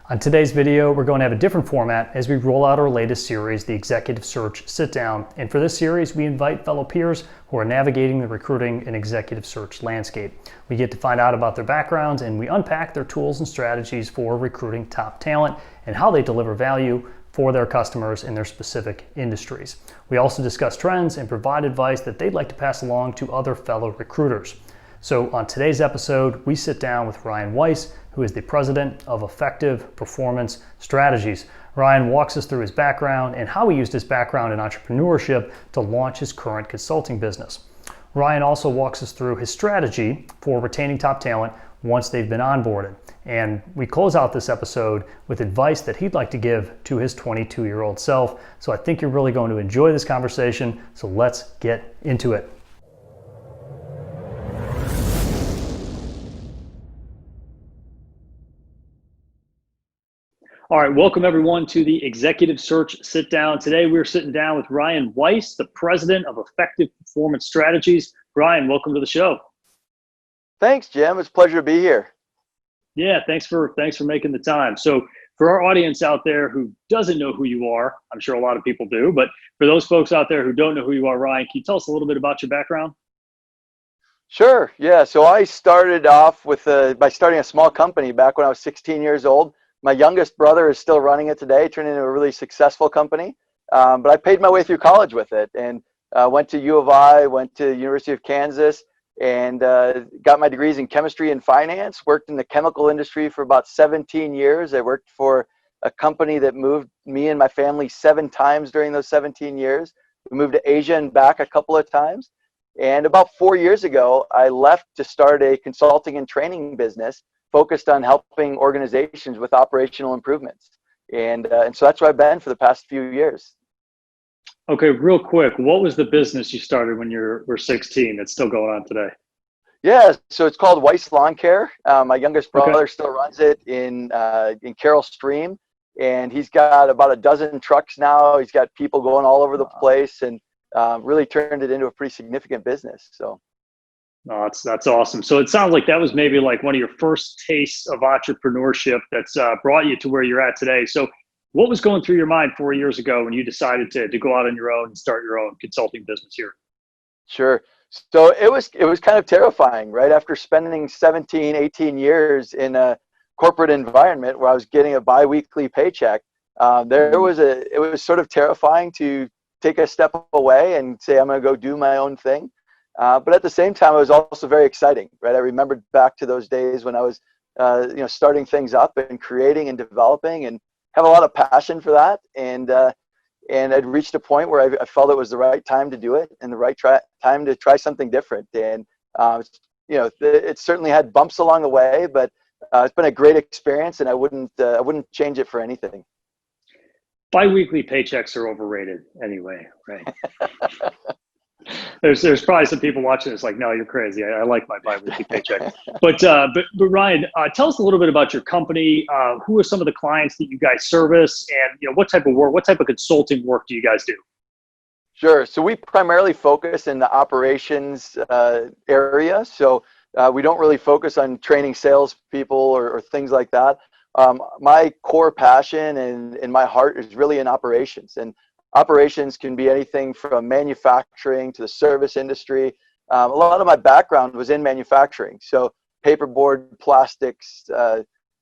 On today's video, we're going to have a different format as we roll out our latest series, the Executive Search Sit Down. And for this series, we invite fellow peers who are navigating the recruiting and executive search landscape. We get to find out about their backgrounds and we unpack their tools and strategies for recruiting top talent and how they deliver value for their customers in their specific industries. We also discuss trends and provide advice that they'd like to pass along to other fellow recruiters. So on today's episode, we sit down with Ryan Weiss, who is the president of Effective Performance Strategies. Ryan walks us through his background and how he used his background in entrepreneurship to launch his current consulting business. Ryan also walks us through his strategy for retaining top talent once they've been onboarded. And we close out this episode with advice that he'd like to give to his 22-year-old self. So I think you're really going to enjoy this conversation. So let's get into it. All right, welcome everyone to the Executive Search Sit Down. Today we're sitting down with Ryan Weiss, the president of Effective Performance Strategies. Ryan, welcome to the show. Thanks, Jim. It's a pleasure to be here. Yeah, thanks for making the time. So for our audience out there who doesn't know who you are, I'm sure a lot of people do, but for those folks out there who don't know who you are, Ryan, can you tell us a little bit about your background? Sure. Yeah. So I started off with by starting a small company back when I was 16 years old. My youngest brother is still running it today, turned into a really successful company. But I paid my way through college with it and went to U of I, went to University of Kansas, and got my degrees in chemistry and finance, worked in the chemical industry for about 17 years. I worked for a company that moved me and my family 7 times during those 17 years. We moved to Asia and back a couple of times. And about 4 years ago, I left to start a consulting and training business focused on helping organizations with operational improvements. And so that's where I've been for the past few years. Okay, real quick, what was the business you started when you were 16 that's still going on today? Yeah, so it's called Weiss Lawn Care. My youngest brother still runs it in Carroll Stream, and he's got about a dozen trucks now. He's got people going all over the place, and really turned it into a pretty significant business. So. Oh, that's awesome. So it sounds like that was maybe like one of your first tastes of entrepreneurship that's brought you to where you're at today. So what was going through your mind 4 years ago when you decided to go out on your own and start your own consulting business here? Sure. So it was kind of terrifying, right? After spending 17, 18 years in a corporate environment where I was getting a biweekly paycheck, it was sort of terrifying to take a step away and say, I'm going to go do my own thing. But at the same time, it was also very exciting, right? I remembered back to those days when I was, starting things up and creating and developing, and have a lot of passion for that. And I'd reached a point where I felt it was the right time to do it and the right time to try something different. And it certainly had bumps along the way, but it's been a great experience, and I wouldn't change it for anything. Biweekly paychecks are overrated anyway, right? There's probably some people watching this like, no, you're crazy. I like my biweekly paycheck. But Ryan, tell us a little bit about your company. Who are some of the clients that you guys service, and what type of work, what type of consulting work do you guys do? Sure. So we primarily focus in the operations area. So we don't really focus on training salespeople or things like that. My core passion and my heart is really in operations, and operations can be anything from manufacturing to the service industry. A lot of my background was in manufacturing. So paperboard, plastics,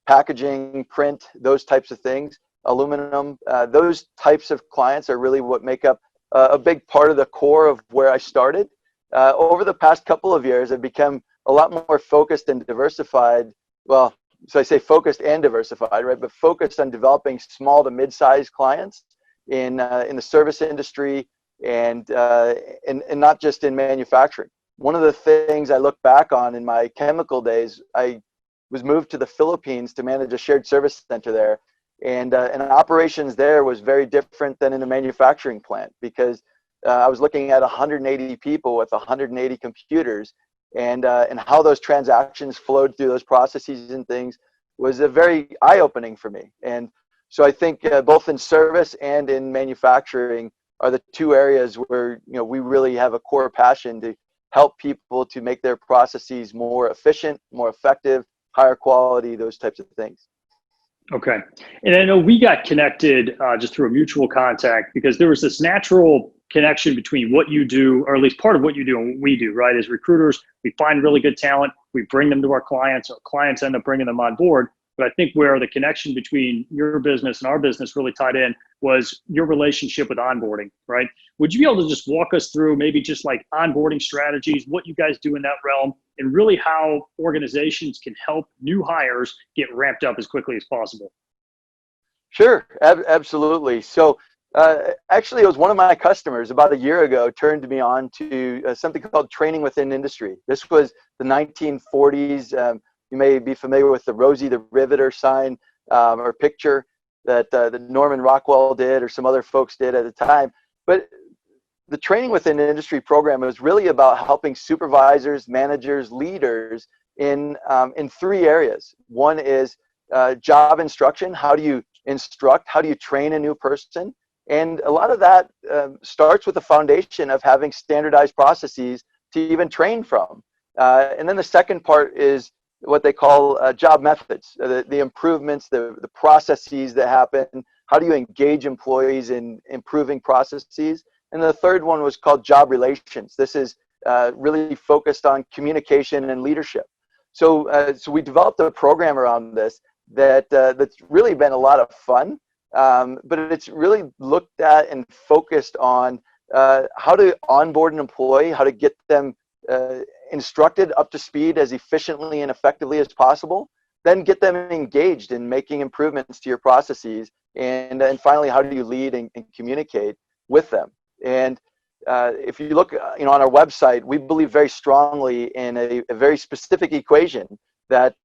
packaging, print, those types of things, aluminum, those types of clients are really what make up a big part of the core of where I started. Over the past couple of years, I've become a lot more focused and diversified. Well, so I say focused and diversified, right? But focused on developing small to mid-sized clients in the service industry and not just in manufacturing. One of the things I look back on in my chemical days, I was moved to the Philippines to manage a shared service center there, and operations there was very different than in a manufacturing plant, because I was looking at 180 people with 180 computers, and how those transactions flowed through those processes and things was very eye-opening for me. And so I think both in service and in manufacturing are the two areas where we really have a core passion to help people to make their processes more efficient, more effective, higher quality, those types of things. Okay. And I know we got connected just through a mutual contact because there was this natural connection between what you do, or at least part of what you do and what we do, right? As recruiters, we find really good talent, we bring them to our clients end up bringing them on board. But I think where the connection between your business and our business really tied in was your relationship with onboarding, right? Would you be able to just walk us through maybe just like onboarding strategies, what you guys do in that realm, and really how organizations can help new hires get ramped up as quickly as possible? Sure, absolutely. So actually, it was one of my customers about a year ago turned me on to something called training within industry. This was the 1940s. You may be familiar with the Rosie the Riveter sign or picture that Norman Rockwell did or some other folks did at the time. But the training within industry program was really about helping supervisors, managers, leaders in three areas. One is job instruction. How do you instruct? How do you train a new person? And a lot of that starts with the foundation of having standardized processes to even train from. And then the second part is what they call job methods, the improvements, the processes that happen. How do you engage employees in improving processes? And the third one was called job relations. This is really focused on communication and leadership. So we developed a program around this that's really been a lot of fun, but it's really looked at and focused on how to onboard an employee, how to get them instructed up to speed as efficiently and effectively as possible, then get them engaged in making improvements to your processes, and finally, how do you lead and communicate with them? And if you look, on our website, we believe very strongly in a very specific equation that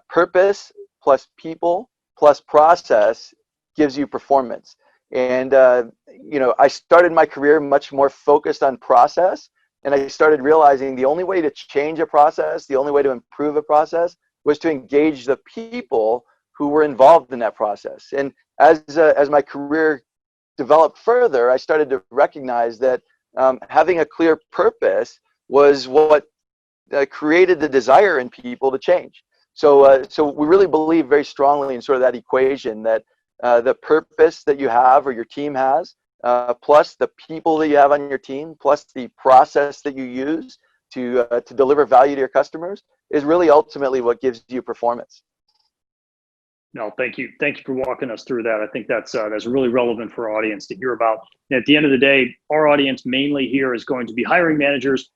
purpose plus people plus process gives you performance. And I started my career much more focused on process, and I started realizing the only way to change a process, the only way to improve a process, was to engage the people who were involved in that process. And as my career developed further, I started to recognize that having a clear purpose was what created the desire in people to change. So we really believe very strongly in sort of that equation that the purpose that you have or your team has, plus the people that you have on your team, plus the process that you use to deliver value to your customers, is really ultimately what gives you performance. No, thank you. Thank you for walking us through that. I think that's really relevant for our audience to hear about. And at the end of the day, our audience mainly here is going to be hiring managers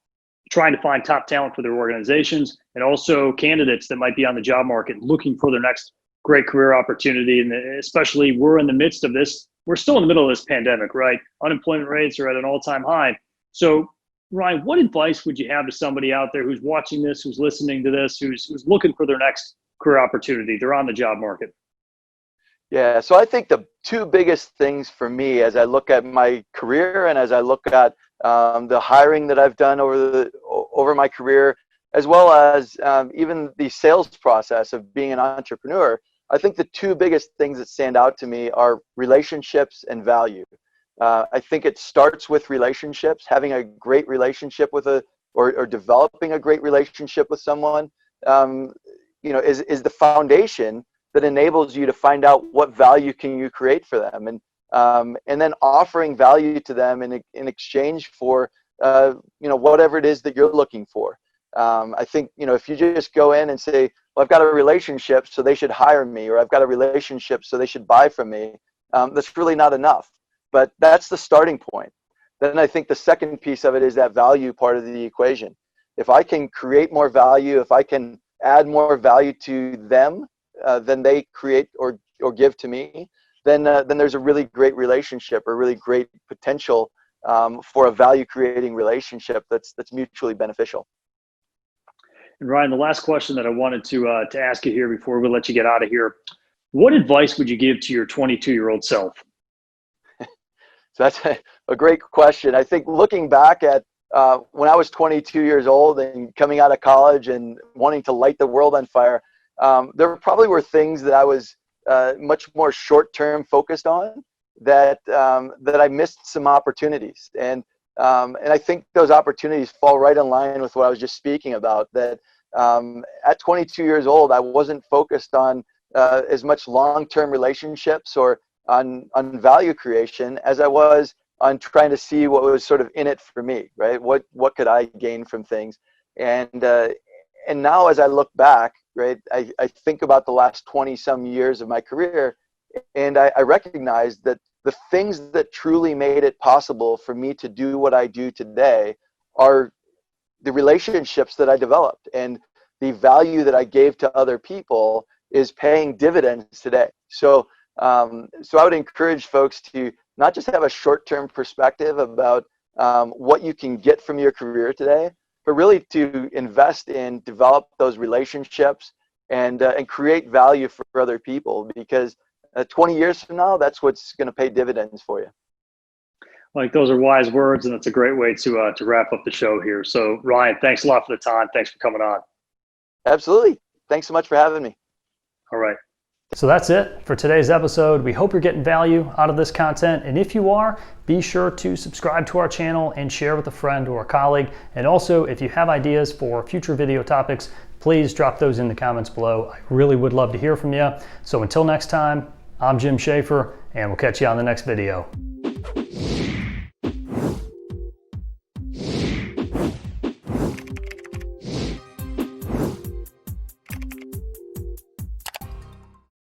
trying to find top talent for their organizations, and also candidates that might be on the job market looking for their next great career opportunity. And especially, we're in the midst of this. We're still in the middle of this pandemic, right? Unemployment rates are at an all-time high. So, Ryan, what advice would you have to somebody out there who's watching this, who's listening to this, who's looking for their next career opportunity? They're on the job market. Yeah, so I think the two biggest things for me as I look at my career and as I look at the hiring that I've done over my career, as well as even the sales process of being an entrepreneur, I think the two biggest things that stand out to me are relationships and value. I think it starts with relationships, having a great relationship with or developing a great relationship with someone, is the foundation that enables you to find out what value can you create for them, and then offering value to them in exchange for whatever it is that you're looking for. I think if you just go in and say, well, I've got a relationship, so they should hire me, or I've got a relationship, so they should buy from me, that's really not enough. But that's the starting point. Then I think the second piece of it is that value part of the equation. If I can create more value, if I can add more value to them than they create or give to me, then there's a really great relationship, or really great potential for a value creating relationship that's mutually beneficial. And Ryan, the last question that I wanted to ask you here before we let you get out of here, what advice would you give to your 22-year-old self? So that's a great question. I think looking back at when I was 22 years old and coming out of college and wanting to light the world on fire, there probably were things that I was much more short-term focused on that I missed some opportunities. And I think those opportunities fall right in line with what I was just speaking about, that at 22 years old, I wasn't focused on as much long-term relationships or on value creation as I was on trying to see what was sort of in it for me, right? What could I gain from things? And now as I look back, right, I think about the last 20 some years of my career, and I recognize that the things that truly made it possible for me to do what I do today are the relationships that I developed, and the value that I gave to other people is paying dividends today. So I would encourage folks to not just have a short-term perspective about what you can get from your career today, but really to invest in, develop those relationships and create value for other people, because 20 years from now, that's what's going to pay dividends for you. Like, those are wise words, and it's a great way to wrap up the show here. So Ryan, thanks a lot for the time. Thanks for coming on. Absolutely. Thanks so much for having me. All right. So that's it for today's episode. We hope you're getting value out of this content. And if you are, be sure to subscribe to our channel and share with a friend or a colleague. And also, if you have ideas for future video topics, please drop those in the comments below. I really would love to hear from you. So until next time, I'm Jim Schaefer, and we'll catch you on the next video.